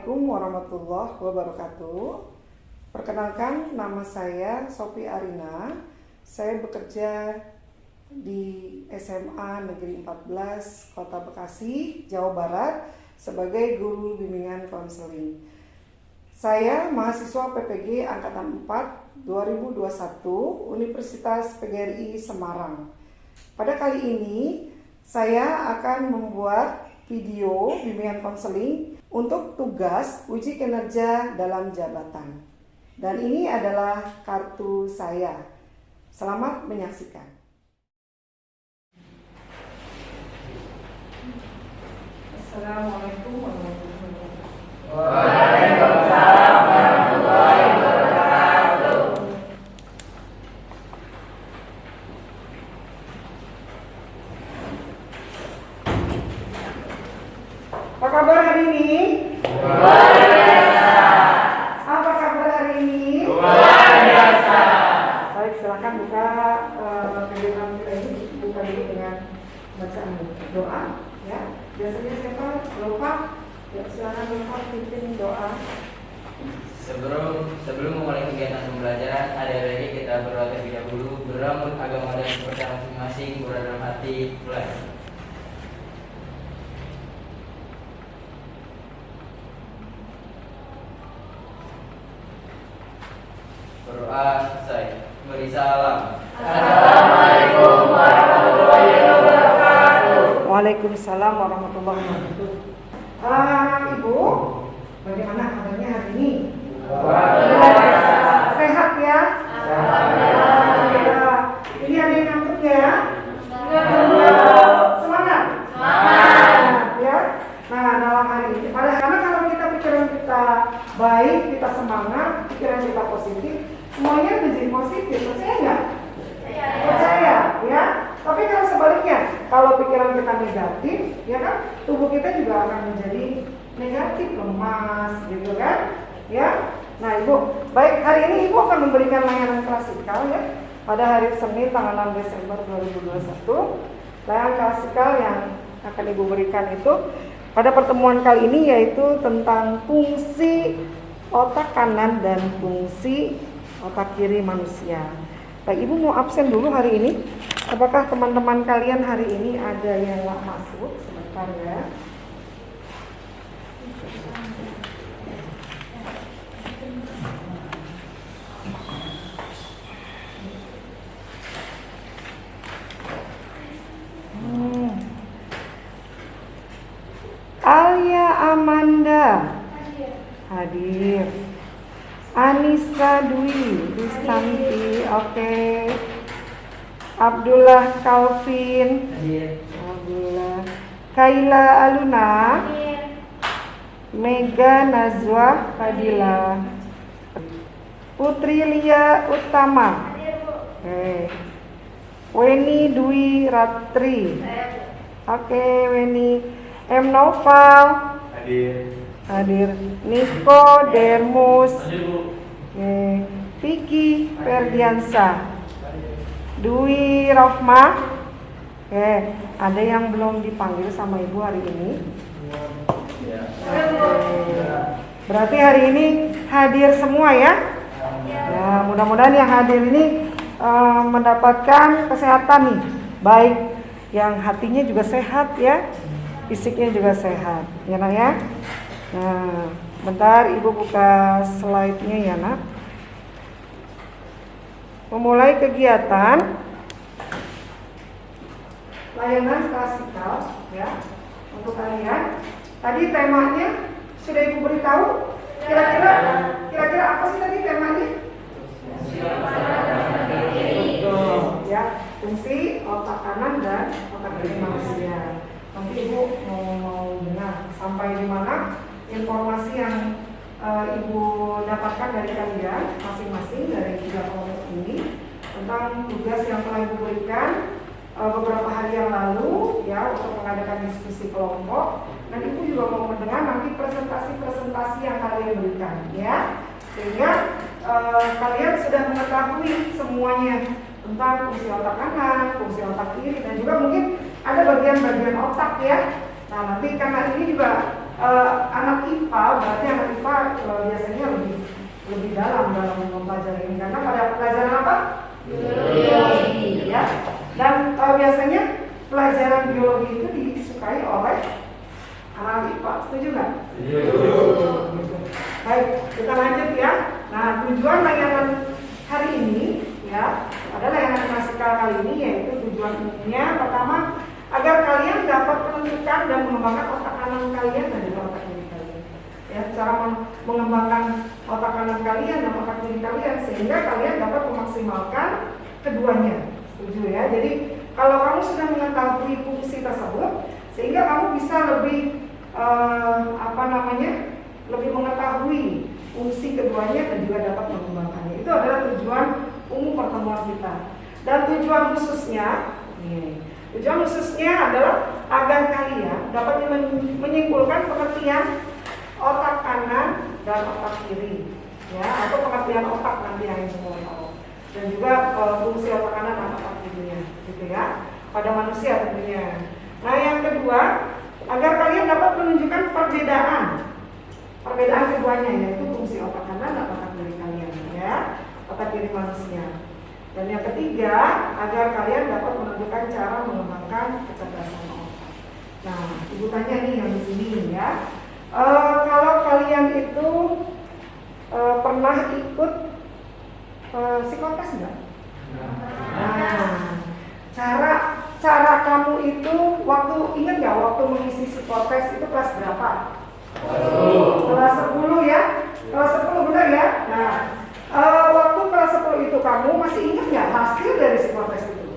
Assalamualaikum warahmatullahi wabarakatuh. Perkenalkan, nama saya Sophie Arina. Saya bekerja di SMA Negeri 14 Kota Bekasi, Jawa Barat sebagai guru bimbingan konseling. Saya mahasiswa PPG Angkatan 4 2021 Universitas PGRI Semarang. Pada kali ini saya akan membuat video bimbingan konseling untuk tugas uji kinerja dalam jabatan. Dan ini adalah kartu saya. Selamat menyaksikan. Assalamualaikum warahmatullahi wabarakatuh. Waalaikumsalam warahmatullahi wabarakatuh. Apa kabar hari ini? Luar biasa. Apa kabar hari ini? Luar biasa. Baik, silakan buka kegiatan kita ini, buka dulu dengan bacaan doa. Ya, biasanya siapa lupa? Ya, silakan lupa pimpin doa. Sebelum memulai kegiatan pembelajaran, ada baiknya kita berdoa terlebih dahulu. Berambut agama dan kepercayaan masing-masing, berdoa dalam hati. Mulai. Berdoa selesai. Beri salam. Assalamualaikum warahmatullahi wabarakatuh. Waalaikumsalam warahmatullahi wabarakatuh. Ibu, bagaimana kabarnya hari ini? Sehat ya? Alhamdulillah. Ini ada yang ngantuk ya? Semangat? Ya. Nah, dalam hari ini, karena kalau pikiran kita baik, kita semangat, pikiran kita positif, semuanya menjadi positif. Percaya nggak? Percaya, ya. Tapi kalau sebaliknya, kalau pikiran kita negatif, ya kan, tubuh kita juga akan menjadi negatif, lemas, gitu kan? Ya. Nah, Ibu, baik, hari ini Ibu akan memberikan layanan klasikal ya. Pada hari Senin tanggal 6 Desember 2021, layanan klasikal yang akan Ibu berikan itu pada pertemuan kali ini yaitu tentang fungsi otak kanan dan fungsi otak kiri manusia. Baik, Ibu mau absen dulu hari ini. Apakah teman-teman kalian hari ini ada yang nggak masuk? Sebentar ya. Alia Amanda hadir. Anissa Dwi Kristanti, oke. Abdullah Calvin Hadir. Abdullah. Kaila Aluna Hadir. Mega Nazwa Fadila. Putri Lia Utama, Hadir, Bu. oke. Weni Dwi Ratri, Saya, Bu. oke. Weni. M Noval hadir. Niko Dermus, oke. Vicky Ferdiansa, Dwi Rohmah, oke. Ada yang belum dipanggil sama Ibu hari ini? Oke. Berarti hari ini hadir semua ya? Ya, mudah-mudahan yang hadir ini mendapatkan kesehatan nih, baik yang hatinya juga sehat ya, fisiknya juga sehat, ya nak ya. Nah, bentar Ibu buka slide-nya ya nak. Memulai kegiatan layanan klasikal ya untuk kalian. Tadi temanya sudah Ibu beritahu. Kira-kira apa sih tadi temanya? Ya, fungsi otak kanan dan otak kiri manusia. Nanti Ibu mau dengar sampai di mana informasi yang Ibu dapatkan dari kalian masing-masing dari 3 kelompok ini tentang tugas yang telah Ibu berikan beberapa hari yang lalu ya untuk mengadakan diskusi kelompok. Dan Ibu juga mau mendengar nanti presentasi yang kalian berikan ya, sehingga kalian sudah mengetahui semuanya tentang fungsi otak kanan, fungsi otak kiri, dan juga mungkin ada bagian-bagian otak ya. Nah, nanti karena ini juga anak IPA, berarti anak IPA biasanya lebih dalam mempelajari ini karena pada pelajaran apa? Biologi, ya. Dan biasanya pelajaran biologi itu disukai oleh anak IPA, setuju nggak? Baik, kita lanjut ya. Nah, tujuan layanan hari ini ya, pada layanan klasikal kali ini yaitu tujuan umumnya pertama agar kalian dapat menentukan dan mengembangkan otak kanan kalian dan juga otak kiri kalian. Ya, cara mengembangkan otak kanan kalian dan otak kiri kalian sehingga kalian dapat memaksimalkan keduanya. Setuju ya? Jadi kalau kamu sudah mengetahui fungsi tersebut, sehingga kamu bisa lebih lebih mengetahui fungsi keduanya dan juga dapat mengembangkannya. Itu adalah tujuan umum pertemuan kita. Dan tujuan khususnya adalah agar kalian dapat menyimpulkan pengertian otak kanan dan otak kiri, ya, atau pengertian otak nanti yang semua tahu, dan juga fungsi otak kanan dan otak kirinya, gitu ya, pada manusia tentunya. Nah, yang kedua, agar kalian dapat menunjukkan perbedaan keduanya, yaitu fungsi otak kanan dan otak kiri kalian, ya, otak kiri manusia. Dan yang ketiga, agar kalian dapat menentukan cara mengembangkan kecerdasan otak. Nah, ibu tanya nih yang di sini ya, kalau kalian itu pernah ikut psikotes enggak? Nah, cara kamu itu ingat nggak waktu mengisi psikotes itu kelas berapa? Kelas 10 ya? Kelas 10 benar ya? Nah, waktu kelas 10 itu kamu masih ingat nggak hasil dari psikotes itu?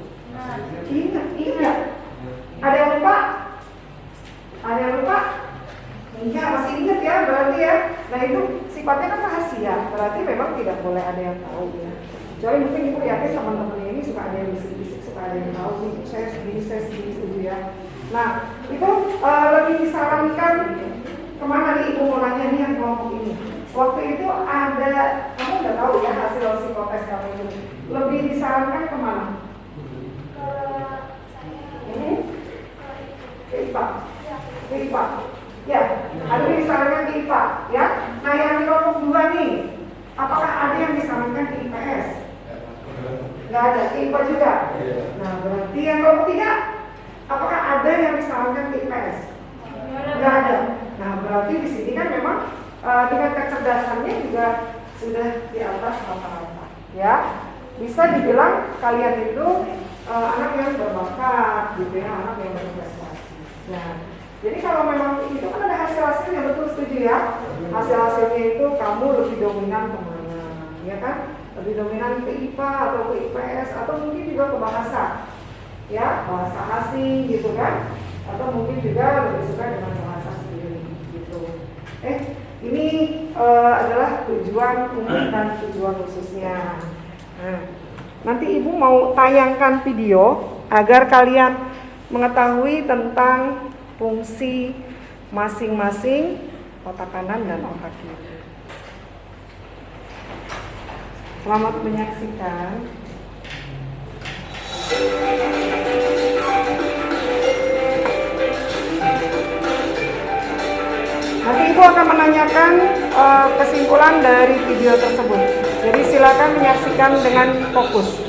Ingat. Ada yang lupa? Iya, masih ingat ya, berarti ya. Nah, itu sifatnya kan rahasia, berarti memang tidak boleh ada yang tahu ya. Kecuali mungkin ibu yakin teman-teman ini suka ada yang bisik-bisik, suka ada yang tahu nih, saya segini setuju ya. Nah, itu lebih disarankan kemana nih ibu mau nanya nih yang kelompok ini. Waktu itu ada, kamu udah tahu ya hasil psikotes kamu itu. Lebih disarankan kemana? Ke IPA. Ya, ada yang disarankan ke IPA, ya. Nah, yang di kelompok 2 nih, apakah ada yang disarankan ke IPS? Nggak ada, ke IPA juga. Nah, berarti yang kelompok 3, apakah ada yang disarankan ke IPS? Nggak ada. Nah, berarti di sini kan memang tingkat kecerdasannya juga sudah di atas rata-rata, ya. Bisa dibilang kalian itu anak yang berbakat, gitu ya, anak yang berprestasi. Nah, jadi kalau memang itu kan ada hasil-hasilnya, betul, setuju ya? Hasil-hasilnya itu kamu lebih dominan kemana, ya kan? Lebih dominan ke IPA atau ke IPS atau mungkin juga ke bahasa, ya, bahasa asing gitu kan? Atau mungkin juga lebih suka dengan bahasa sendiri, gitu. Ini adalah tujuan umum dan tujuan khususnya. Nah, nanti ibu mau tayangkan video agar kalian mengetahui tentang fungsi masing-masing otak kanan dan otak kiri. Selamat menyaksikan. Nanti ibu akan menanyakan kesimpulan dari video tersebut. Jadi silakan menyaksikan dengan fokus.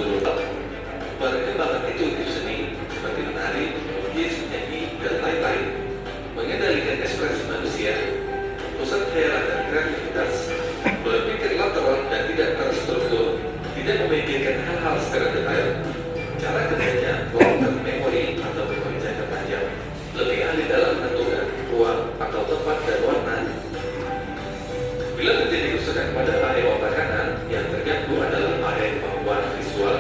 Perkembangan intuitif seni seperti menari, melukis, menyanyi, dan lain-lain mengendalikan ekspresi manusia, pusat khayalan dan kreativitas, berpikir lateral dan tidak terstruktur, tidak memikirkan hal-hal secara detail. Cara kerjanya long-term memory atau memori jangka panjang, lebih ahli dalam menentukan ruang atau tempat dan warna. Bila terjadi kerusakan pada area otak kanan, yang terganggu adalah area kemampuan visual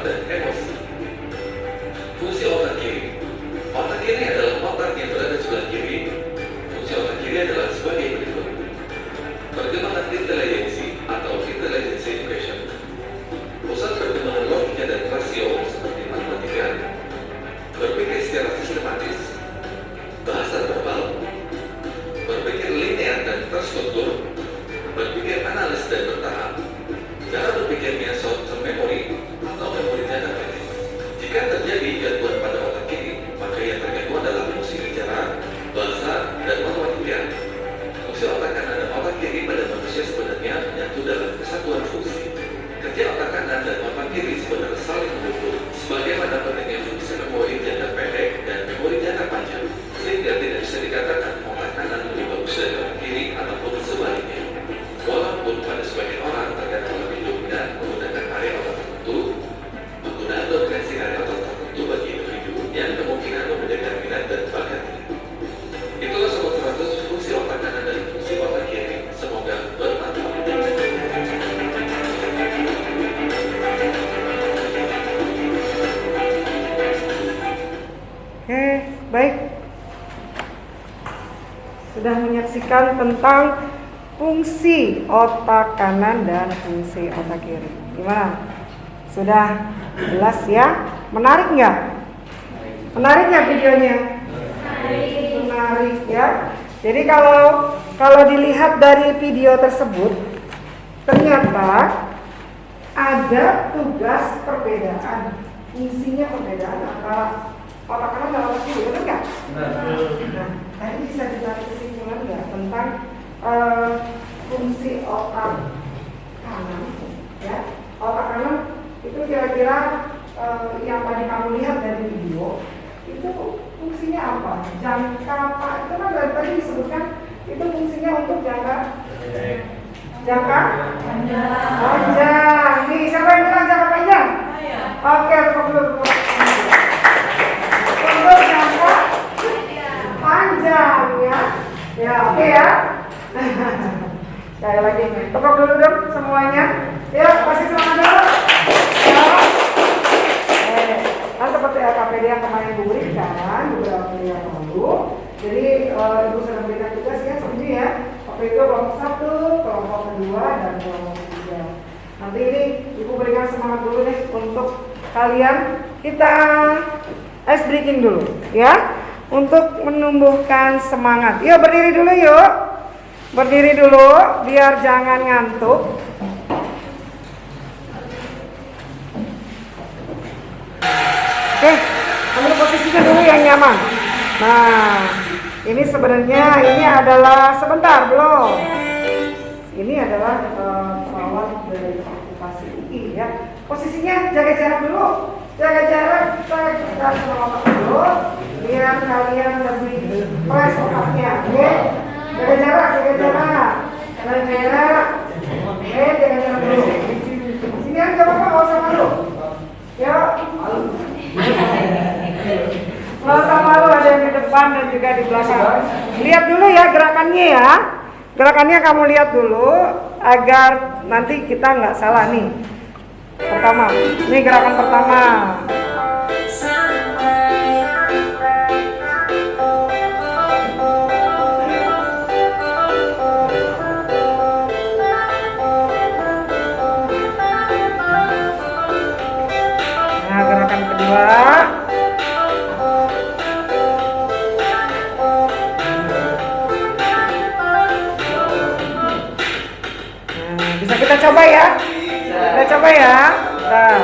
Baik. Sudah menyaksikan tentang fungsi otak kanan dan fungsi otak kiri. Gimana? Sudah jelas ya? Menarik nggak? Menarik nggak videonya? Menarik ya. Jadi kalau dilihat dari video tersebut, ternyata ada tugas perbedaan, fungsinya perbedaan antara otak kanan dan otak kiri, betul nggak? Nah, tadi bisa ditarik kesimpulan nggak tentang fungsi otak kanan? Ya, otak kanan itu kira-kira yang tadi kamu lihat dari video itu fungsinya apa? Jangka apa? Itu kan dari tadi disebutkan itu fungsinya untuk jangka panjang. Nih, siapa yang bilang jangka panjang? Oke, untuk jangka panjang ya. Ya, oke ya. Sekali lagi, tepuk dulu dong semuanya. Ya, kasih semangat dulu. Kan seperti LKPD yang kemarin Ibu berikan beberapa hari yang lalu. Jadi Ibu sudah berikan tugas ya, setuju ya. Waktu itu kelompok 1, kelompok kedua, dan kelompok ketiga. Nanti ini Ibu berikan semangat dulu nih untuk kalian. Kita ice breaking dulu ya, untuk menumbuhkan semangat. Yuk berdiri dulu yuk. Berdiri dulu biar jangan ngantuk. Oke, ambil posisinya dulu yang nyaman. Nah, ini sebenarnya ini adalah sebentar belum. Ini adalah perawat dari okupasi UI ya. Posisinya jaga jarak dulu. Jaga jarak, kita selama dulu biar kalian lebih fresh otaknya. Oke, jaga jarak, jaga jarak. Jaga jarak. Oke, jaga jarak dulu. Sini aja Bapak, nggak usah malu. Yuk. Nggak usah malu, ada yang di depan dan juga di belakang. Lihat dulu ya gerakannya ya. Gerakannya kamu lihat dulu agar nanti kita nggak salah nih. Pertama, ini gerakan pertama. Nah, gerakan kedua. Nah, bisa kita coba ya. Kita coba ya. Nah.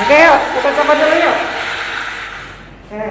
Oke yuk, kita coba dulu yuk. Oke.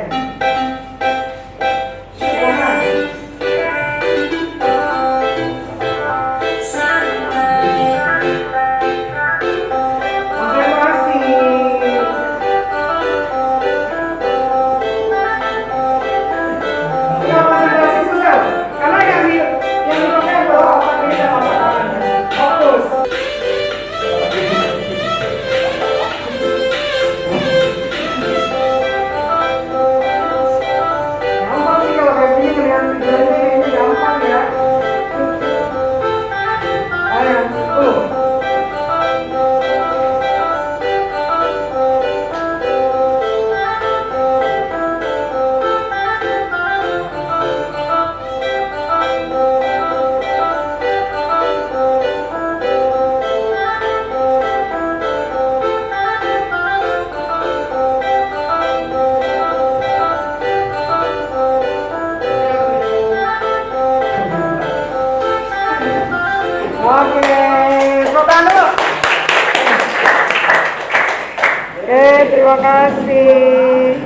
Terima kasih.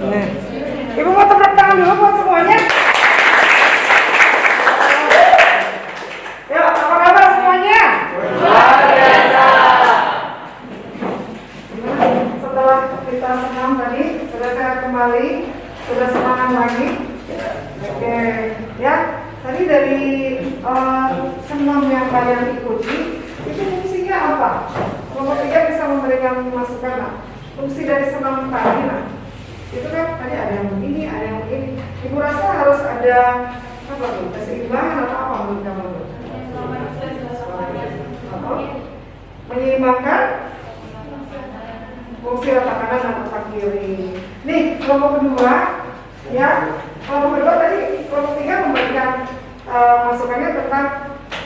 Nah, Ibu mau tepuk tangan dulu buat semuanya. Ya, apa kabar semuanya? Luar biasa. Setelah kita senam tadi, sudah sehat kembali, sudah semangat lagi. Oke, ya. Tadi dari senam yang kalian ikuti, itu fungsinya apa? Kelompok 3 bisa memberikan masukan. Nah, fungsi dari senam tadi, nah, itu kan tadi ada yang begini, ada yang begini. Ibu rasa harus ada apa tuh? Keseimbangan atau apa? menurut kamu? Menyeimbangkan fungsi otak kanan dan otak kiri. Nih, kelompok kedua, ya. Kelompok kedua tadi, kelompok tiga memberikan masukannya tentang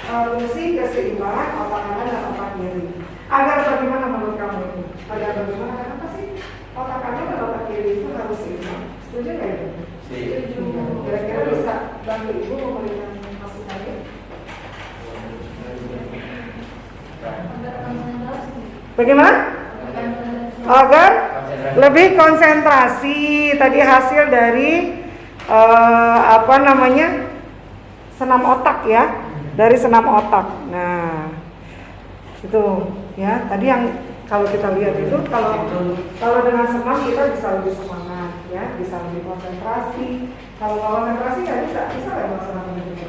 fungsi keseimbangan otak kanan dan otak kiri. Agar bagaimana menurut kamu itu? Agar bagaimana? Kenapa sih otak kanan dan otak kiri itu harus seimbang? Setuju nggak itu? Setuju. Kira-kira bisa bantu ibu memberikan masukannya? Bagaimana? Agar lebih konsentrasi. Tadi hasil dari senam otak ya, dari senam otak. Nah, itu ya. Tadi yang kalau kita lihat itu kalau dengan senam kita bisa lebih semangat ya, bisa lebih konsentrasi. Kalau konsentrasi ya bisa nggak melaksanakan itu?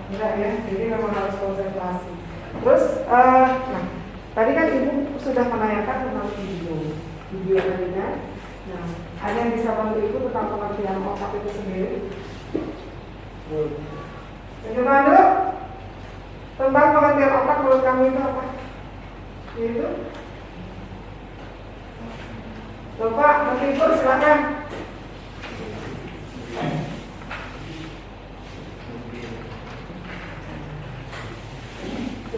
Enggak ya. Jadi memang harus konsentrasi. Terus, nah, tadi kan ibu sudah menanyakan tentang video tadi kan. Nah, ada yang bisa bantu ibu tentang pengertian otak itu sendiri? Coba dulu tentang pengertian otak menurut kamu itu apa? Itu? Bapak, nanti ibu silakan.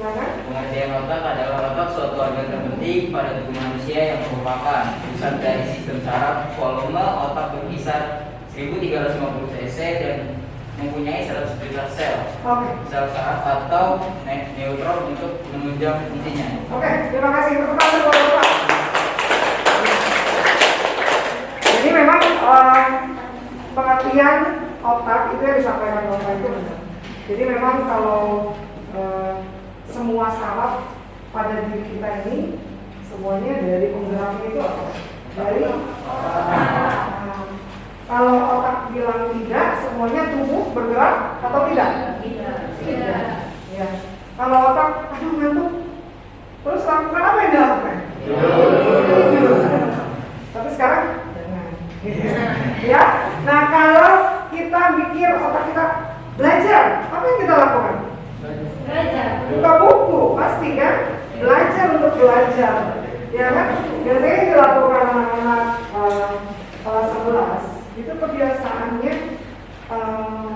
Pengertian otak adalah otak suatu organ terpenting pada tubuh manusia yang merupakan pusat dari sistem saraf. Volume otak berkisar 1350 cc dan mempunyai 100 juta sel. Sel saraf atau neutron untuk menunjang fungsinya. Oke, terima kasih. Tepuk tangan buat Bapak. Jadi memang pengertian otak itu yang disampaikan Bapak itu benar. Jadi memang kalau semua saraf pada diri kita ini semuanya dari penggeraknya itu apa? Dari kalau otak bilang tidak, semuanya tubuh bergerak atau tidak? Tidak. Ya. Kalau otak aduh ngantuk, terus lakukan apa yang dilakukan? Tidur. Tapi sekarang jangan. Ya. Nah kalau kita mikir otak kita belajar, apa yang kita lakukan? Buka buku, pasti kan? Belajar untuk belajar. Ya kan? Biasanya yang dilakukan anak-anak kelas 11 itu kebiasaannya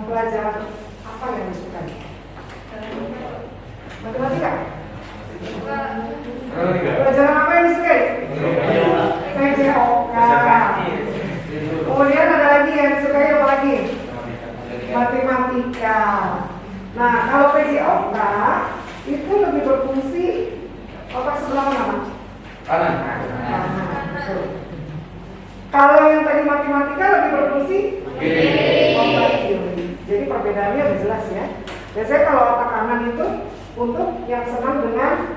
belajar apa yang disukai? Matematika? Pelajaran apa yang disukai? PJOK. Kemudian ada lagi yang disukai apa lagi? Matematika. Nah, kalau PJOK itu lebih berfungsi otak sebelah mana? Kanan. Kalau yang tadi matematika lebih berfungsi otak kiri. Jadi perbedaannya udah jelas ya. Biasanya kalau otak kanan itu untuk yang senang dengan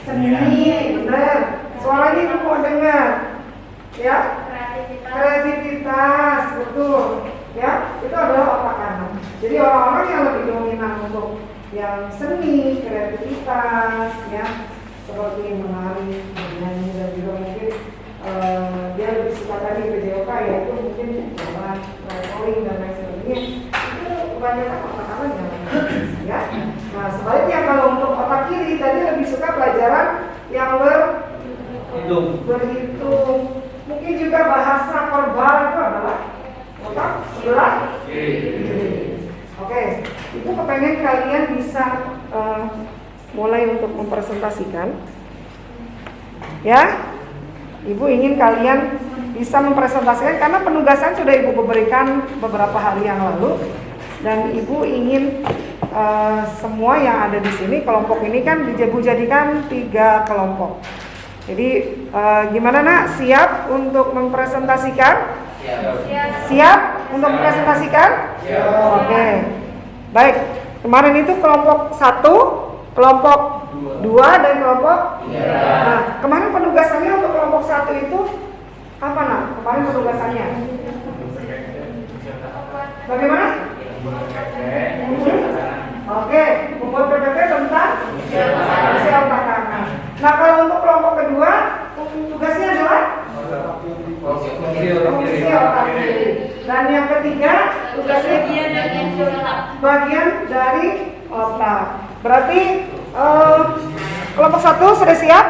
seni, benar. Suaranya itu mau dengar, ya. Kreativitas, betul. Ya, itu adalah otak kanan. Jadi orang-orang yang lebih dominan untuk yang seni, kreativitas, ya, seperti menari, bernyanyi, dan juga mungkin dia lebih suka tadi PJOK, yaitu mungkin traveling dan lain sebagainya. Itu kebanyakan otak kanan ya. Nah, sebaliknya kalau untuk otak kiri tadi lebih suka pelajaran yang berhitung, mungkin juga bahasa verbal itu adalah otak sebelah kiri. Oke, itu kepengen kalian bisa mulai untuk mempresentasikan. Ya, Ibu ingin kalian bisa mempresentasikan karena penugasan sudah Ibu berikan beberapa hari yang lalu, dan Ibu ingin semua yang ada di sini, kelompok ini kan dijadikan 3 kelompok. Jadi gimana nak? Siap untuk mempresentasikan? Siap untuk mempresentasikan? Oke. Baik. Kemarin itu kelompok 1, kelompok 2 dan kelompok 3. Nah, kemarin penugasannya untuk kelompok 1 itu apa nak? Kemarin penugasannya bagaimana? Oke, membuat PPT tentang fungsi otak kanan. Nah, kalau untuk kelompok kedua, tugasnya adalah fungsi otak kiri. Dan yang ketiga tugasnya bagian dari otak. Berarti kelompok 1 sudah siap?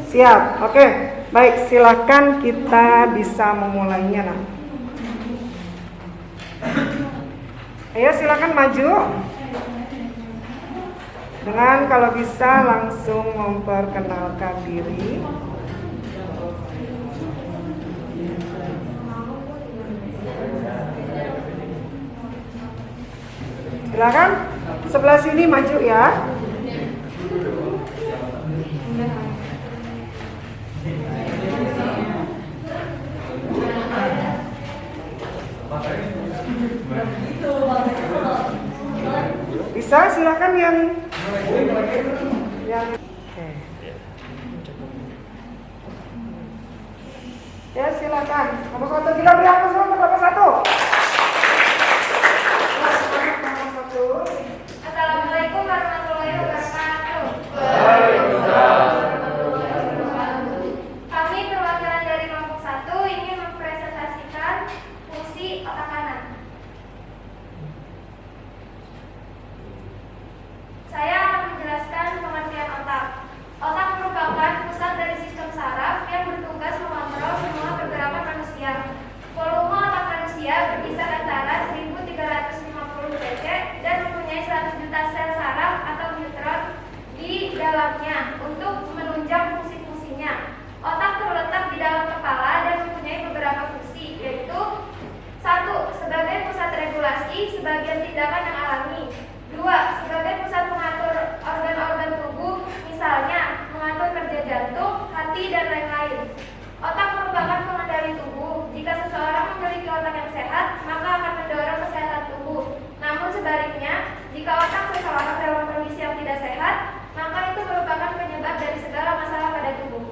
Siap. Oke. Baik, silakan kita bisa memulainya nah. Ayo silakan maju. Dengan kalau bisa langsung memperkenalkan diri. Silakan sebelah sini maju ya. Bisa silakan yang Oke. Ya silakan. Nomor 1 kita beri aplaus untuk nomor 1. Assalamualaikum warahmatullahi wabarakatuh. Kami perwakilan dari kelompok 1 ingin mempresentasikan fungsi otak kanan. Saya akan menjelaskan pengertian otak. Otak merupakan pusat dari sistem saraf yang bertugas mengontrol semua pergerakan manusia. Volume otak manusia berkisar antara 1350 cc dan mempunyai 100 juta sel saraf atau neutron di dalamnya untuk menunjang fungsi-fungsinya. Otak terletak di dalam kepala dan mempunyai beberapa fungsi, yaitu 1. Sebagai pusat regulasi sebagian tindakan yang alami. 2. Sebagai pusat mengatur organ-organ tubuh, misalnya mengatur kerja jantung, hati, dan lain-lain. Otak merupakan pengendali tubuh. Jika seseorang memiliki otak yang sehat, maka akan mendorong kesehatan tubuh. Namun sebaliknya, jika otak seseorang dalam kondisi yang tidak sehat, maka itu merupakan penyebab dari segala masalah pada tubuh.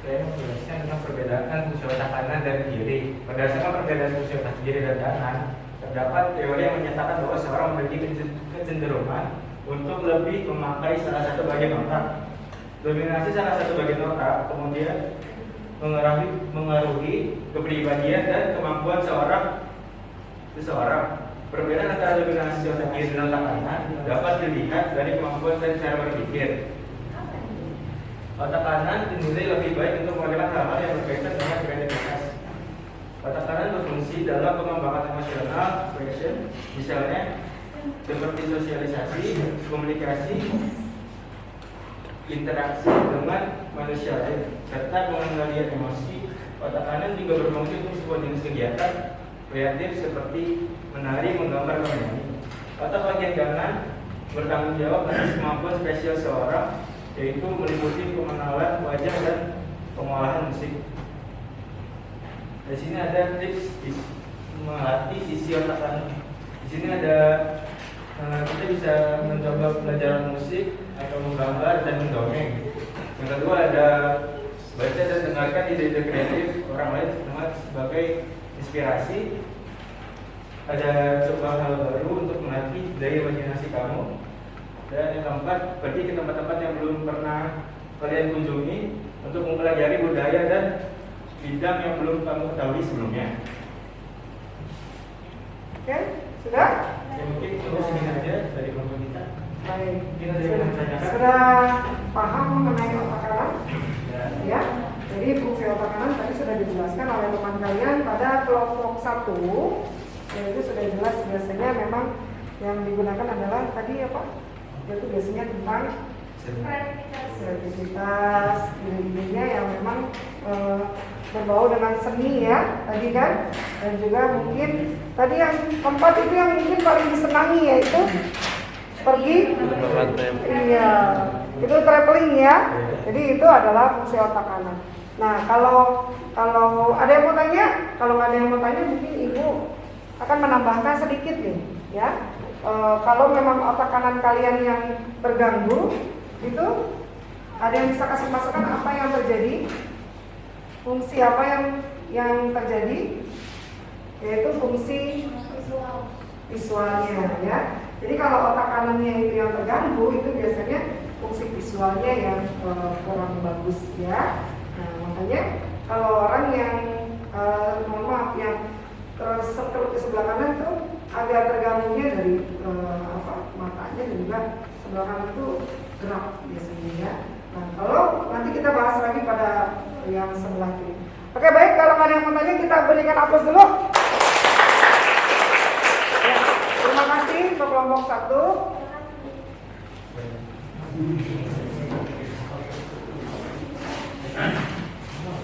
Saya menjelaskan tentang perbedaan fungsi otak kanan dan kiri. Berdasarkan perbedaan fungsi otak kiri dan kanan, terdapat teori yang menyatakan bahwa seorang memiliki kecenderungan untuk lebih memakai salah satu bagian otak. Dominasi salah satu bagian otak kemudian mengaruhi kepribadian dan kemampuan seseorang. Perbedaan antara dominasi otak kiri dan otak kanan dapat dilihat dari kemampuan dan cara berpikir. Otak kanan dinilai lebih baik untuk melakukan hal-hal yang berkaitan dengan kreativitas. Otak kanan berfungsi dalam pengembangan emosional, expression, misalnya seperti sosialisasi, komunikasi, interaksi dengan manusia lain, serta pengendalian emosi. Otak kanan juga berfungsi untuk sebuah jenis kegiatan kreatif seperti menari, menggambar, dan menyanyi. Otak bagian kanan bertanggung jawab atas kemampuan spesial seorang, yaitu meliputi pengenalan wajah dan pengolahan musik. Di sini ada tips melatih sisi otak kanan. Di sini ada kita bisa mencoba belajar musik atau menggambar dan mendongeng. Yang kedua ada baca dan dengarkan ide-ide kreatif orang lain sebagai inspirasi. Ada coba hal baru untuk melatih daya imajinasi kamu. Dan yang keempat, pergi ke tempat-tempat yang belum pernah kalian kunjungi untuk mempelajari budaya dan bidang yang belum kamu ketahui sebelumnya. Oke, sudah? Ya mungkin terus ini aja dari kelompok kita. Baik. Mungkin ada yang mau ditanyakan? Sudah paham mengenai otak kanan? Ya. Ya. Jadi fungsi otak kanan tadi sudah dijelaskan oleh teman kalian pada kelompok 1. Yaitu sudah jelas biasanya memang yang digunakan adalah tadi apa? Itu biasanya tentang kreativitas, ide-idenya yang memang berbau dengan seni ya tadi kan, dan juga mungkin tadi yang keempat itu yang mungkin paling disenangi yaitu pergi, iya itu traveling ya. Jadi itu adalah fungsi otak kanan. Nah kalau ada yang mau tanya, kalau nggak ada yang mau tanya mungkin ibu akan menambahkan sedikit nih ya. Kalau memang otak kanan kalian yang terganggu itu ada yang bisa kasih masukan apa yang terjadi, fungsi apa yang terjadi, yaitu fungsi visualnya ya. Jadi kalau otak kanannya itu yang terganggu itu biasanya fungsi visualnya yang kurang bagus ya. Nah makanya kalau orang yang mohon maaf yang terus di sebelah kanan itu agak terganggunya dari matanya dan juga sebelah kanan itu gerak biasanya ya. Nah, kalau nanti kita bahas lagi pada yang sebelah kiri. Oke, baik, kalau nggak ada yang mau tanya kita berikan aplaus dulu. Ya, terima kasih untuk kelompok 1.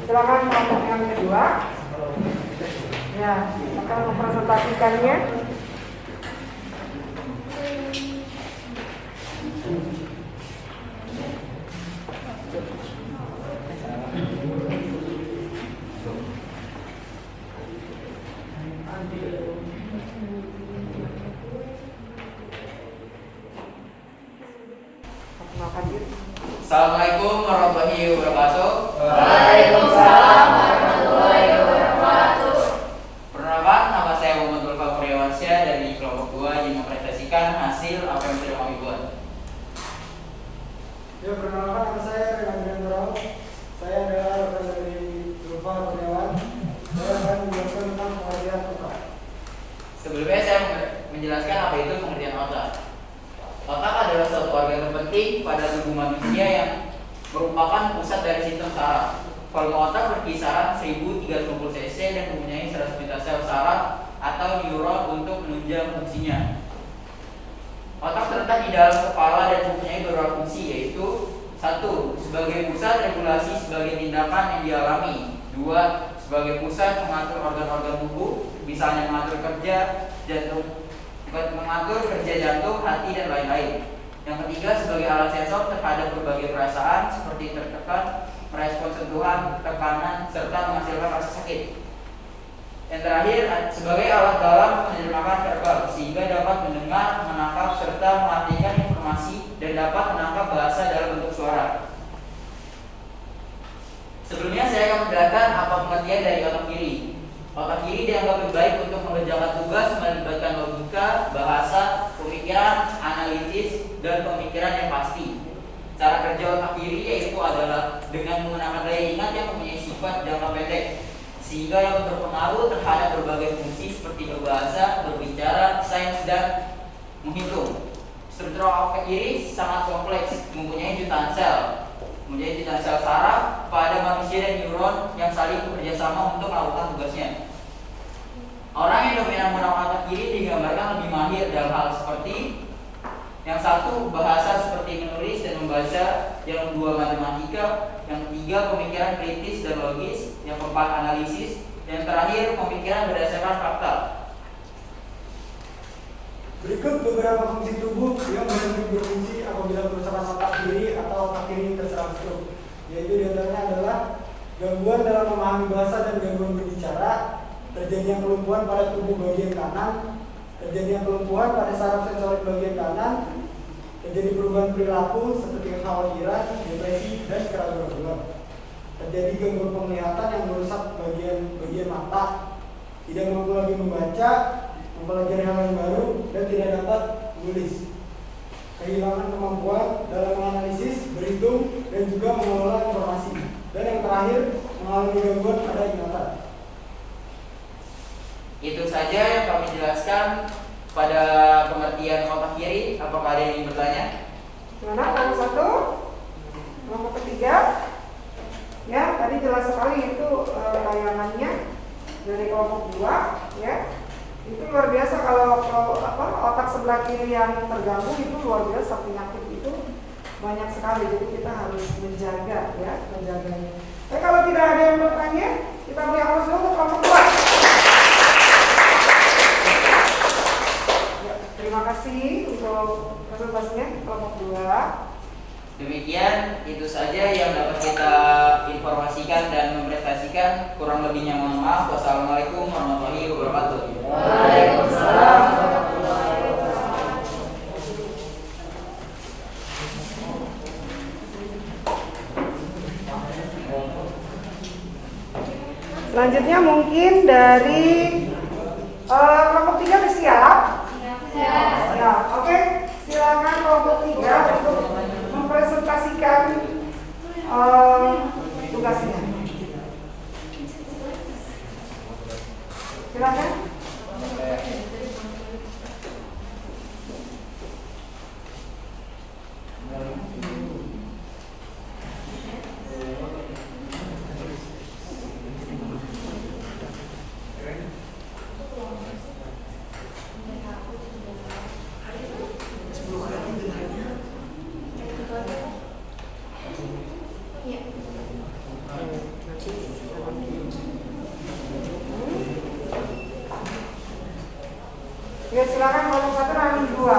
Silakan kelompok yang kedua. Ya, akan mempresentasikannya. Assalamualaikum warahmatullahi wabarakatuh. Waalaikumsalam warahmatullahi wabarakatuh. Perkenalkan, nama saya Muhammad Zulfa Kuryawansyah dari kelompok 2 yang mempresentasikan hasil apa yang sudah kami buat. Ya, perkenalkan nama saya Renan Gendro. Saya adalah rekan dari Zulfa Kuryawan. Saya akan menjelaskan tentang pengertian otak. Sebelumnya saya menjelaskan apa itu pengertian otak. Otak adalah suatu organ terpenting pada tubuh manusia yang merupakan pusat dari sistem saraf. Volume otak berkisaran 1350 cc dan mempunyai 100 juta sel saraf atau neuron untuk menunjang fungsinya. Otak terletak di dalam kepala dan mempunyai beberapa fungsi, yaitu 1. Sebagai pusat regulasi sebagai tindakan yang dialami. 2. Sebagai pusat mengatur organ-organ tubuh, misalnya mengatur kerja jantung, hati, dan lain-lain. Yang ketiga, sebagai alat sensor terhadap berbagai perasaan seperti tertekan, merespons sentuhan, tekanan, serta menghasilkan rasa sakit. Yang terakhir, sebagai alat dalam menerjemahkan verbal, sehingga dapat mendengar, menangkap, serta mengartikan informasi dan dapat menangkap bahasa dalam bentuk suara. Sebelumnya saya akan menjelaskan apa pengertian dari otak kiri. Otak kiri dianggap lebih baik untuk mengerjakan tugas melibatkan logika, bahasa, pemikiran, analitis, dan pemikiran yang pasti. Cara kerja otak kiri yaitu adalah dengan menggunakan daya ingat yang mempunyai sifat jangka pendek, sehingga yang berpengaruh terhadap berbagai fungsi seperti berbahasa, berbicara, sains, dan menghitung. Struktur otak kiri sangat kompleks, mempunyai jutaan sel saraf pada manusia dan neuron yang saling bekerja sama untuk melakukan tugasnya. Orang yang dominan menggunakan otak kiri digambarkan lebih mahir dalam hal seperti yang 1. Bahasa seperti menulis dan membaca, yang 2. Matematika, yang 3. Pemikiran kritis dan logis, yang 4. Analisis, dan terakhir pemikiran berdasarkan fakta. Berikut beberapa fungsi tubuh yang berfungsi apabila kerusakan otak kiri atau otak kiri terserang stroke, yaitu diantaranya adalah gangguan dalam memahami bahasa dan gangguan berbicara, terjadinya kelumpuhan pada tubuh bagian kanan, terjadinya kelumpuhan pada saraf sensorik bagian kanan, terjadi perubahan perilaku seperti kekhawatiran, depresi, dan keraguan-keraguan, terjadi gangguan penglihatan yang merusak bagian mata, tidak mampu lagi membaca, mempelajari hal yang baru, dan tidak dapat menulis, kehilangan kemampuan dalam menganalisis, berhitung, dan juga mengelola informasi, dan yang terakhir mengalami gangguan pada ingatan. Itu saja yang kami jelaskan pada pengertian otak kiri. Apakah ada yang ingin bertanya? Mana kelompok 1? Kelompok ketiga? Ya, tadi jelas sekali itu tayangannya dari kelompok 2, ya. Itu luar biasa kalau otak sebelah kiri yang terganggu itu luar biasa, penyakit itu banyak sekali, jadi kita harus menjaganya. Tapi kalau tidak ada yang bertanya, kita beri aplaus dulu untuk kelompok 2. Ya, terima kasih untuk presentasinya kelompok 2. Demikian, itu saja yang dapat kita informasikan dan mempresentasikan. Kurang lebihnya mohon maaf. Wassalamualaikum warahmatullahi wabarakatuh. Waalaikumsalam warahmatullahi wabarakatuh. Selanjutnya mungkin dari kelompok 3 sudah siap? Ya, oke. Silakan kelompok 3 untuk mempresentasikan tugasnya. Silakan. Ya, silakan kelompok 1 dan 2.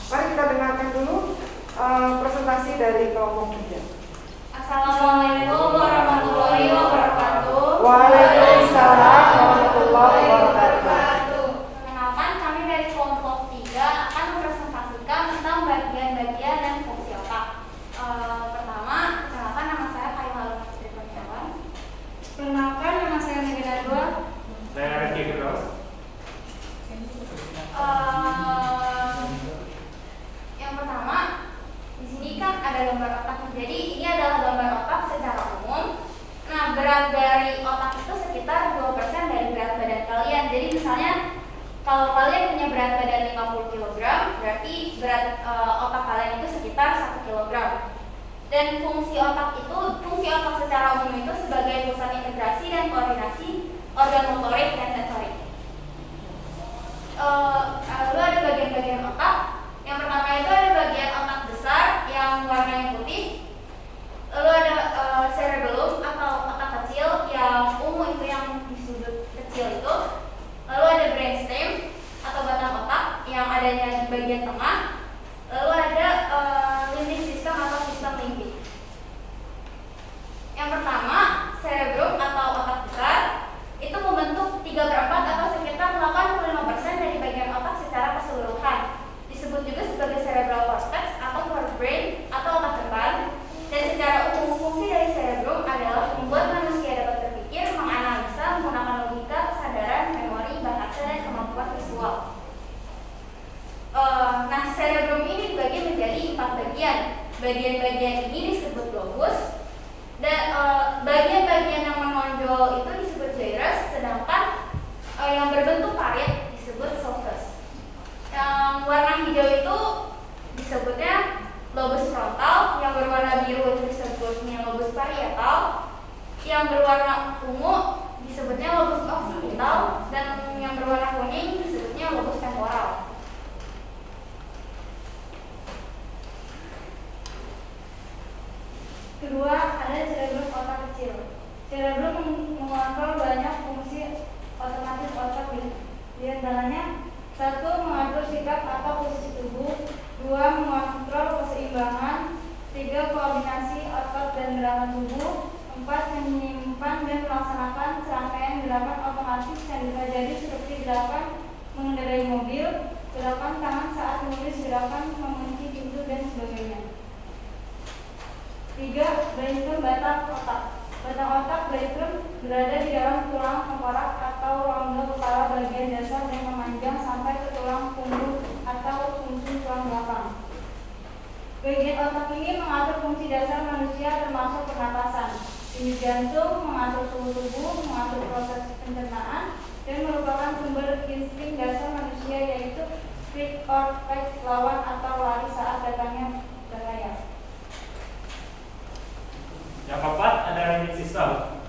Mari kita dengarkan dulu presentasi dari kelompok 3. Assalamualaikum warahmatullahi wabarakatuh. Waalaikumsalam warahmatullahi wabarakatuh. Perkenalkan, kami dari kelompok 3 akan mempresentasikan tentang bagian-bagian dan fungsi otak. Pertama, perkenalkan, nama saya Khairul Fitri Kurniawan. Perkenalkan, nama saya Megina Dua. Saya Rifki Firdaus. Yang pertama, di sini kan ada gambar otak. Jadi ini adalah gambar otak secara umum. Nah, berat dari otak itu sekitar 2% dari berat badan kalian. Jadi misalnya kalau kalian punya berat badan 50 kg, berarti berat otak kalian itu sekitar 1 kg. Dan fungsi otak secara umum itu sebagai pusat integrasi dan koordinasi organ motorik dan sensorik. Lalu ada bagian-bagian otak. Yang pertama itu ada bagian otak besar yang warnanya putih. Lalu ada cerebellum atau otak kecil yang ungu itu yang di sudut kecil itu. Lalu ada brainstem atau batang otak yang adanya di bagian tengah. Lalu ada limbic system atau sistem limbik. Yang pertama, cerebellum atau otak besar itu membentuk 3/4 atau sekitar 85% dari bagian otak secara keseluruhan. Disebut juga sebagai cerebral cortex atau forebrain atau otak depan. Dan secara umum fungsi dari cerebellum adalah membuat manusia dapat berpikir, menganalisa, menggunakan logika, kesadaran, memori, bahasa, dan kemampuan visual. Nah, cerebellum ini dibagi menjadi 4 bagian. Bagian-bagian ini disebut lobus. Dan bagian-bagian yang menonjol itu disebut gyrus, sedangkan yang berbentuk parit disebut sulcus. Yang warna hijau itu disebutnya lobus frontal, yang berwarna biru itu disebutnya lobus parietal, yang berwarna ungu disebutnya lobus occipital, dan yang berwarna kuning disebutnya lobus temporal. Kedua, ada cerebellum otak kecil. Cerebellum mengontrol banyak fungsi otomatis otak, di antaranya 1. Mengatur sikap atau posisi tubuh. 2. Mengontrol keseimbangan. 3. Koordinasi otot dan gerakan tubuh. 4. Menyimpan dan melaksanakan serangkaian gerakan otomatis yang bisa jadi seperti gerakan mengendarai mobil, gerakan tangan saat menulis, gerakan mengunci pintu, dan sebagainya. 3. Brainstem batang otak. Batang otak brainstem berada di dalam tulang tengkorak atau rongga kepala bagian dasar yang memanjang sampai ke tulang punggung atau sumsum tulang belakang. Bagian otak ini mengatur fungsi dasar manusia termasuk pernapasan, denyut jantung, mengatur suhu tubuh, mengatur proses pencernaan, dan merupakan sumber insting dasar manusia yaitu fight or flight, lawan atau lari saat datangnya bahaya. Yang keempat ada limbic system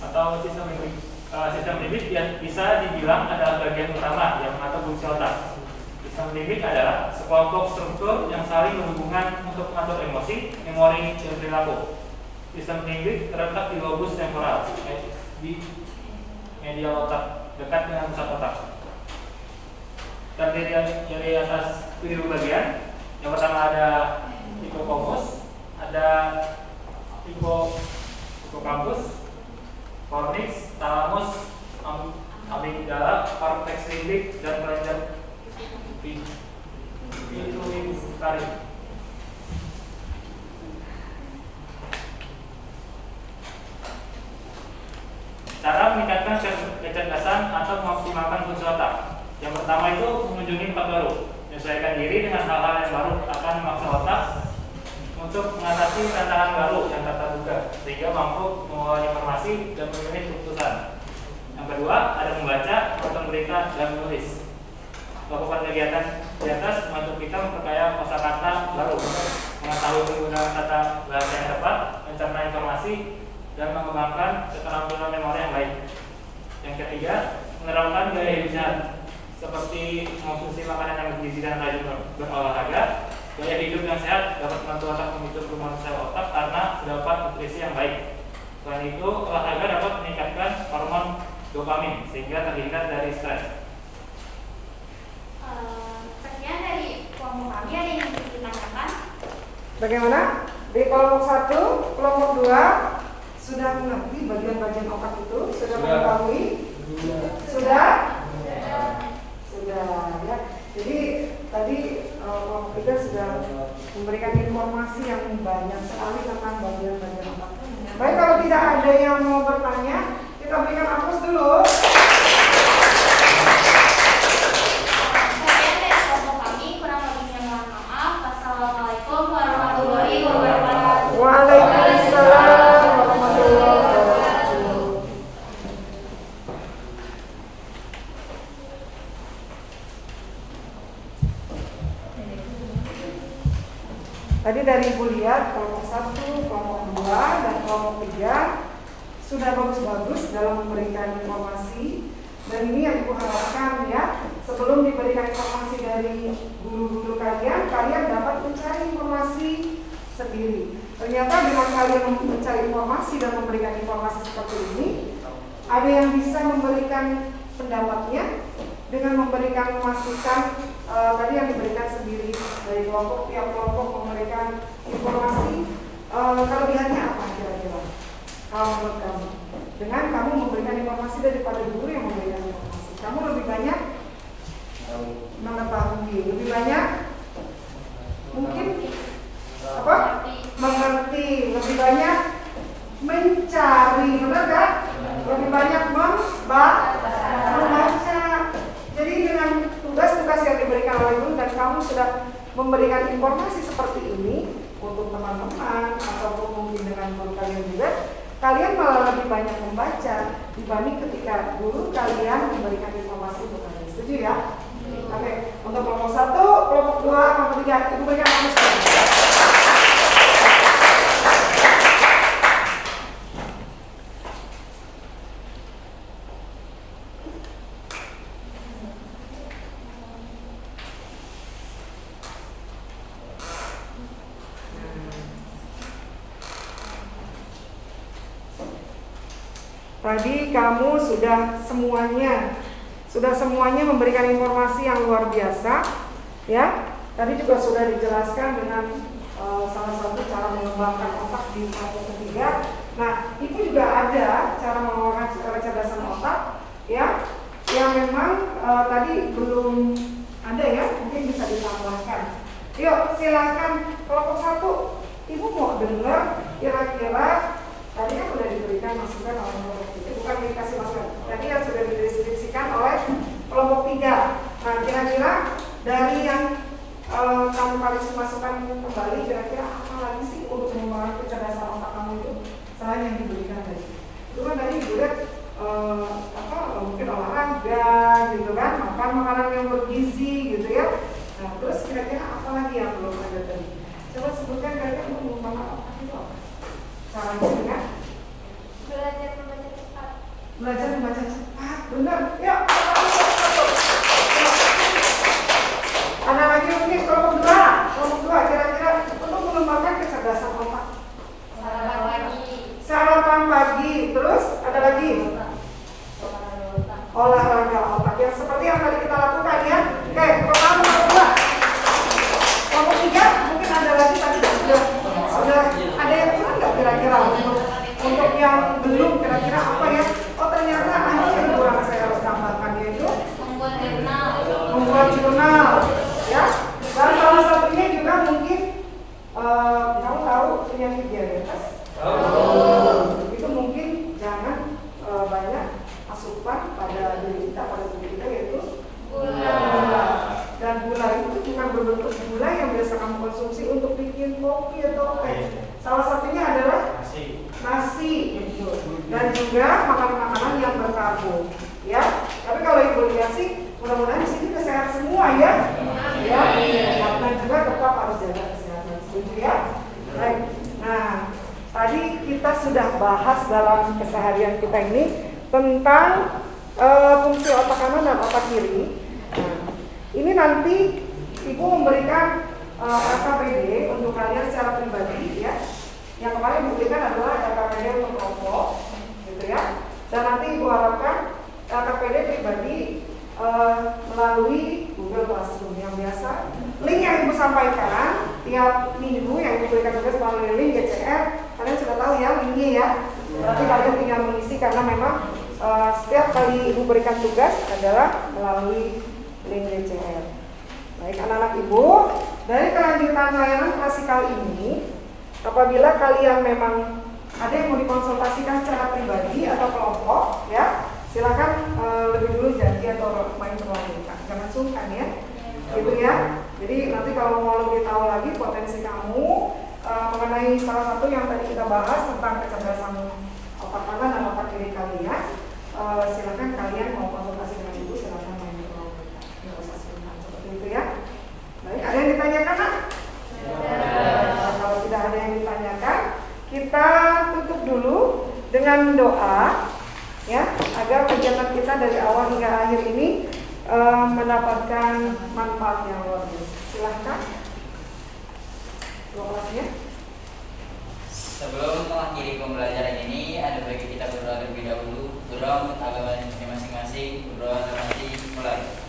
atau sistem limbik. Sistem limbik yang bisa dibilang adalah bagian utama yang mengatur fungsi otak. Sistem limbik adalah sekelompok struktur yang saling berhubungan untuk mengatur emosi, memori, dan perilaku. Sistem limbik terletak di lobus temporal, di medial otak, dekat dengan pusat otak. Terdiri dari atas 7 bagian. Yang pertama ada hippocampus, ada hippocampus, cornix, thalamus, amigdala, cortex limbik, dan kelenjar pituitari. Cara meningkatkan kecerdasan atau mengoptimalkan fungsi otak. Yang pertama itu mengunjungi tempat baru, menyesuaikan diri dengan hal-hal yang baru akan memaksa otak untuk mengatasi tantangan baru yang tak terduga, sehingga mampu mengolah informasi dan memilih keputusan. Yang kedua, ada membaca, menonton berita, dan menulis. Melakukan kegiatan di atas membantu kita memperkaya kosakata baru, mengetahui penggunaan kata bahasa yang tepat, mencerna informasi, dan mengembangkan keterampilan memori yang baik. Yang ketiga, menerapkan gaya hidup sehat seperti mengonsumsi makanan yang bergizi dan rajin berolahraga. Gaya hidup yang sehat dapat membantu otak memicu pertumbuhan sel otak karena terdapat nutrisi yang baik. Selain itu, olahraga dapat meningkatkan hormon dopamin sehingga terhindar dari stres. Sekian dari kelompok kami, ada yang ingin ditanyakan? Bagaimana? Di kelompok 1, kelompok 2 sudah mengerti bagian-bagian otak itu? Sudah mengetahui? Sudah? Sudah ya. Jadi tadi kelompok 3 sudah memberikan informasi yang banyak sekali tentang bagian-bagian otak. Baik, kalau tidak ada yang mau bertanya, kita berikan aplaus dulu. Sekian dari kelompok kami, kurang lebihnya mohon maaf. Wassalamualaikum warahmatullahi wabarakatuh. Waalaikumsalam warahmatullahi wabarakatuh. Tadi dari Ibu lihat kelompok 1, kelompok 2, dan kelompok 3 sudah bagus-bagus dalam memberikan informasi. Dan ini yang Ibu harapkan ya, sebelum diberikan informasi dari guru-guru kalian, kalian dapat mencari informasi sendiri. Ternyata dengan kalian mencari informasi dan memberikan informasi seperti ini, ada yang bisa memberikan pendapatnya dengan memberikan masukan tadi yang diberikan sendiri dari kelompok, tiap kelompok memberikan informasi. Kelebihannya apa kira-kira? Kalau menurut kamu, dengan kamu memberikan informasi daripada guru yang memberikan informasi, kamu lebih banyak mengetahui, lebih banyak mungkin apa? Mengerti, lebih banyak mencari, benar gak? Lebih banyak membaca. Jadi dengan tugas-tugas yang diberikan oleh guru dan kamu sudah memberikan informasi seperti ini untuk teman-teman ataupun mungkin dengan guru kalian juga, kalian malah lebih banyak membaca dibanding ketika guru kalian memberikan informasi untuk kalian. Setuju ya? Oke, untuk kelompok 1, kelompok 2, kelompok 3 itu berikan aplaus. Tadi kamu sudah semuanya memberikan informasi yang luar biasa, ya. Tadi juga sudah dijelaskan dengan salah satu cara mengembangkan otak di kelompok ketiga. Nah, itu juga ada cara mengelola kecerdasan otak, ya, yang memang tadi belum ada ya, mungkin bisa ditambahkan. Yuk, silakan kelompok 1, Ibu mau dengar kira-kira tadi kan sudah diberikan masukan oleh kelompok 3, bukan dikasih masukan. Tadi yang sudah dideskripsikan oleh kelompok 3. Nah, kira-kira dari yang kamu kasih masukan kembali, kira-kira apa lagi sih untuk mengembangkan kecerdasan otak kamu itu selain yang diberikan tadi? Itu kan tadi juga mungkin olahraga gitu kan, makan makanan yang bergizi gitu ya. Nah, terus kira-kira apa lagi yang belum ada tadi? Coba sebutkan kira-kira untuk mengembangkan otak itu apa? Caranya dengan Belajar membaca cepat. Belajar membaca cepat, benar. Ya, ada lagi mungkin kelompok 2 kira-kira untuk mengembangkan kecerdasan otak. Sarapan pagi, terus ada lagi olahraga otak yang seperti yang tadi kita lakukan ya. Oke, kelompok 2. Kelompok 3 mungkin ada lagi tadi sudah ada yang kurang nggak kira-kira untuk yang belum kira-kira apa ya? Oh ternyata ada yang kurang saya harus tambahkan, yaitu membuat jurnal ya. Dan salah satunya juga mungkin kamu tahu penyakit diabetes? Itu mungkin jangan banyak asupan pada diri kita, pada tubuh kita, yaitu gula. Dan gula itu bukan berbentuk gula yang biasa kamu konsumsi untuk bikin kopi atau teh. Salah satunya adalah nasi gitu. Dan juga makanan-makanan yang berkarbo. semua ya? Ya, dan juga tetap harus jaga kesehatan. Setuju ya? Baik. Nah, tadi kita sudah bahas dalam keseharian kita ini tentang fungsi otak kanan dan otak kiri. Nah, ini nanti Ibu memberikan LKPD untuk kalian secara pribadi ya. Yang kemarin Ibu berikan adalah LKPD untuk kelompok, gitu ya. Dan nanti Ibu harapkan LKPD pribadi melalui Google Classroom yang biasa. Link yang Ibu sampaikan tiap minggu yang Ibu berikan tugas melalui link GCR, kalian sudah tahu ya linknya ya. Berarti kalian tinggal mengisi karena memang setiap kali Ibu berikan tugas adalah melalui link GCR. Baik anak-anak Ibu, dari kelanjutan layanan klasikal ini, apabila kalian memang ada yang mau dikonsultasikan secara pribadi atau kelompok, ya silakan lebih dulu janji atau main terlalu, jangan sungkan ya, gitu ya. Jadi nanti kalau mau lebih tahu lagi potensi kamu mengenai salah satu yang tadi kita bahas tentang kecerdasan otak kanan dan otak kiri kalian, silakan kalian mau konsultasi dengan Ibu, silakan main terlalu, nggak usah sungkan seperti itu ya. Baik, ada yang ditanyakan nak? Kalau tidak ada yang ditanyakan, kita tutup dulu dengan doa ya, agar kegiatan kita dari awal hingga akhir ini mendapatkan manfaat yang luar biasa. Silahkan doanya. Sebelum mengakhiri pembelajaran ini, ada baiknya kita berdoa terlebih dahulu. Berdoa untuk agama masing-masing, berdoa terhati mulai.